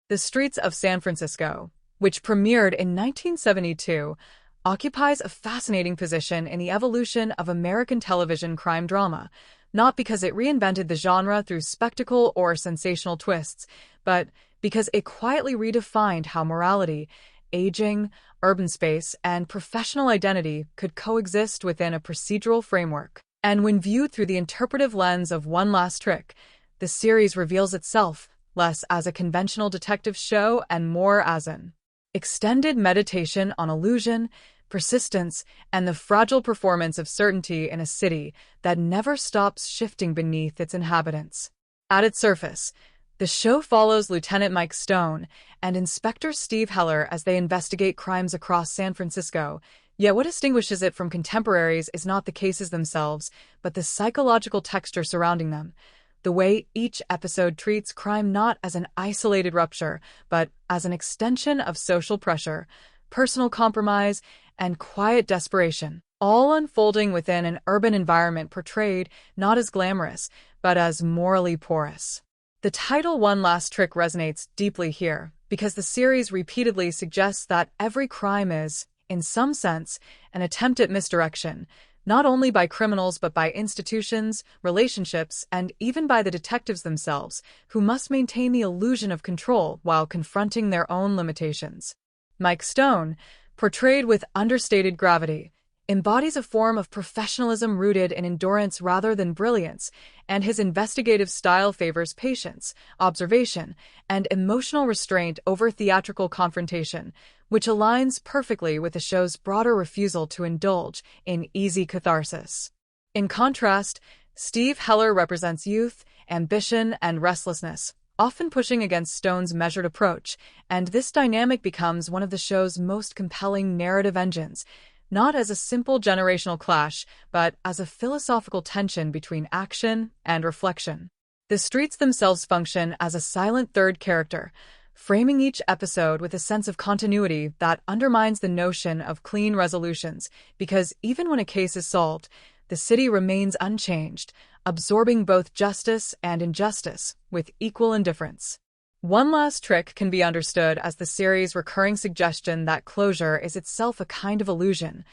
The Streets of San Francisco, which premiered in 1972, occupies a fascinating position in the evolution of American television crime drama, not because it reinvented the genre through spectacle or sensational twists, but because it quietly redefined how morality, aging, urban space, and professional identity could coexist within a procedural framework. And when viewed through the interpretive lens of One Last Trick, the series reveals itself less as a conventional detective show and more as an extended meditation on illusion, persistence, and the fragile performance of certainty in a city that never stops shifting beneath its inhabitants. At its surface, the show follows Lieutenant Mike Stone and Inspector Steve Heller as they investigate crimes across San Francisco. Yet what distinguishes it from contemporaries is not the cases themselves, but the psychological texture surrounding them. The way each episode treats crime not as an isolated rupture, but as an extension of social pressure, personal compromise, and quiet desperation, all unfolding within an urban environment portrayed not as glamorous, but as morally porous. The title One Last Trick resonates deeply here, because the series repeatedly suggests that every crime is, in some sense, an attempt at misdirection, not only by criminals but by institutions, relationships, and even by the detectives themselves, who must maintain the illusion of control while confronting their own limitations. Mike Stone, portrayed with understated gravity, embodies a form of professionalism rooted in endurance rather than brilliance, and his investigative style favors patience, observation, and emotional restraint over theatrical confrontation, which aligns perfectly with the show's broader refusal to indulge in easy catharsis. In contrast, Steve Heller represents youth, ambition, and restlessness, often pushing against Stone's measured approach, and this dynamic becomes one of the show's most compelling narrative engines, not as a simple generational clash, but as a philosophical tension between action and reflection. The streets themselves function as a silent third character, framing each episode with a sense of continuity that undermines the notion of clean resolutions, because even when a case is solved, the city remains unchanged, absorbing both justice and injustice with equal indifference. One Last Trick can be understood as the series' recurring suggestion that closure is itself a kind of illusion,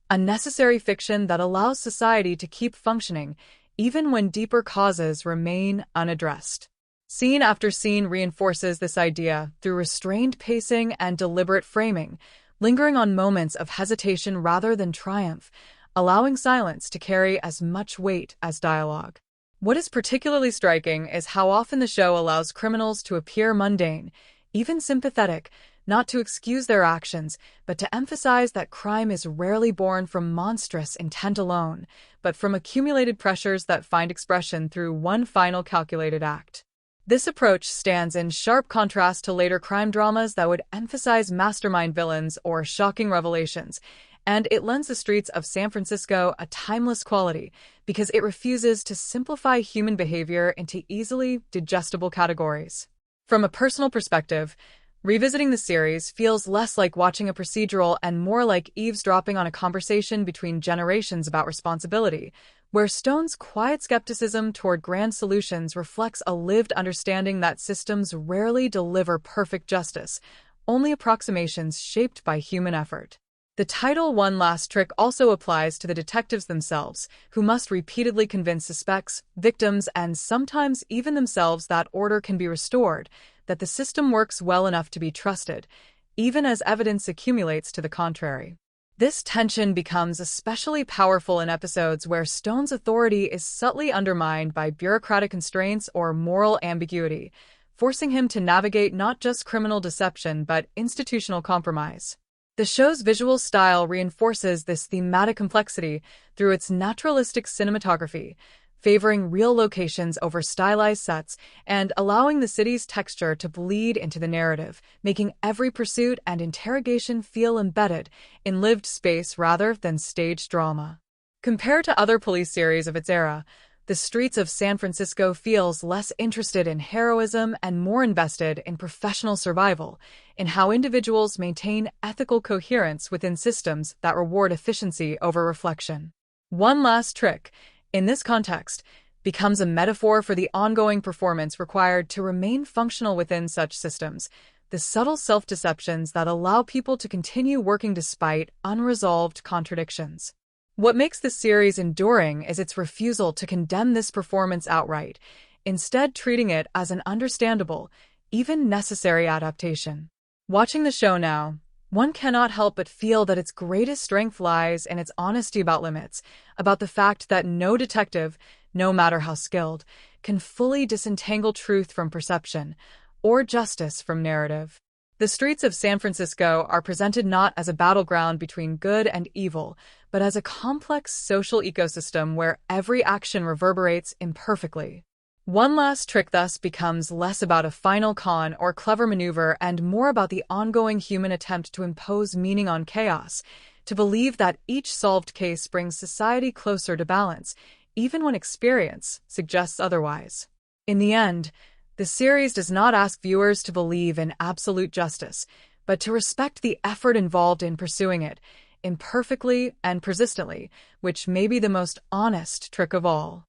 a necessary fiction that allows society to keep functioning even when deeper causes remain unaddressed. Scene after scene reinforces this idea through restrained pacing and deliberate framing, lingering on moments of hesitation rather than triumph, allowing silence to carry as much weight as dialogue. What is particularly striking is how often the show allows criminals to appear mundane, even sympathetic, not to excuse their actions, but to emphasize that crime is rarely born from monstrous intent alone, but from accumulated pressures that find expression through one final calculated act. This approach stands in sharp contrast to later crime dramas that would emphasize mastermind villains or shocking revelations, and it lends the streets of San Francisco a timeless quality because it refuses to simplify human behavior into easily digestible categories. From a personal perspective, revisiting the series feels less like watching a procedural and more like eavesdropping on a conversation between generations about responsibility, where Stone's quiet skepticism toward grand solutions reflects a lived understanding that systems rarely deliver perfect justice, only approximations shaped by human effort. The title One Last Trick also applies to the detectives themselves, who must repeatedly convince suspects, victims, and sometimes even themselves that order can be restored, that the system works well enough to be trusted, even as evidence accumulates to the contrary. This tension becomes especially powerful in episodes where Stone's authority is subtly undermined by bureaucratic constraints or moral ambiguity, forcing him to navigate not just criminal deception but institutional compromise. The show's visual style reinforces this thematic complexity through its naturalistic cinematography, favoring real locations over stylized sets and allowing the city's texture to bleed into the narrative, making every pursuit and interrogation feel embedded in lived space rather than staged drama. Compared to other police series of its era, The Streets of San Francisco feels less interested in heroism and more invested in professional survival, in how individuals maintain ethical coherence within systems that reward efficiency over reflection. One Last Trick, in this context, becomes a metaphor for the ongoing performance required to remain functional within such systems, the subtle self-deceptions that allow people to continue working despite unresolved contradictions. What makes this series enduring is its refusal to condemn this performance outright, instead treating it as an understandable, even necessary adaptation. Watching the show now, one cannot help but feel that its greatest strength lies in its honesty about limits, about the fact that no detective, no matter how skilled, can fully disentangle truth from perception, or justice from narrative. The streets of San Francisco are presented not as a battleground between good and evil, but as a complex social ecosystem where every action reverberates imperfectly. One last trick thus becomes less about a final con or clever maneuver and more about the ongoing human attempt to impose meaning on chaos, to believe that each solved case brings society closer to balance, even when experience suggests otherwise. In the end, the series does not ask viewers to believe in absolute justice, but to respect the effort involved in pursuing it, imperfectly and persistently, which may be the most honest trick of all.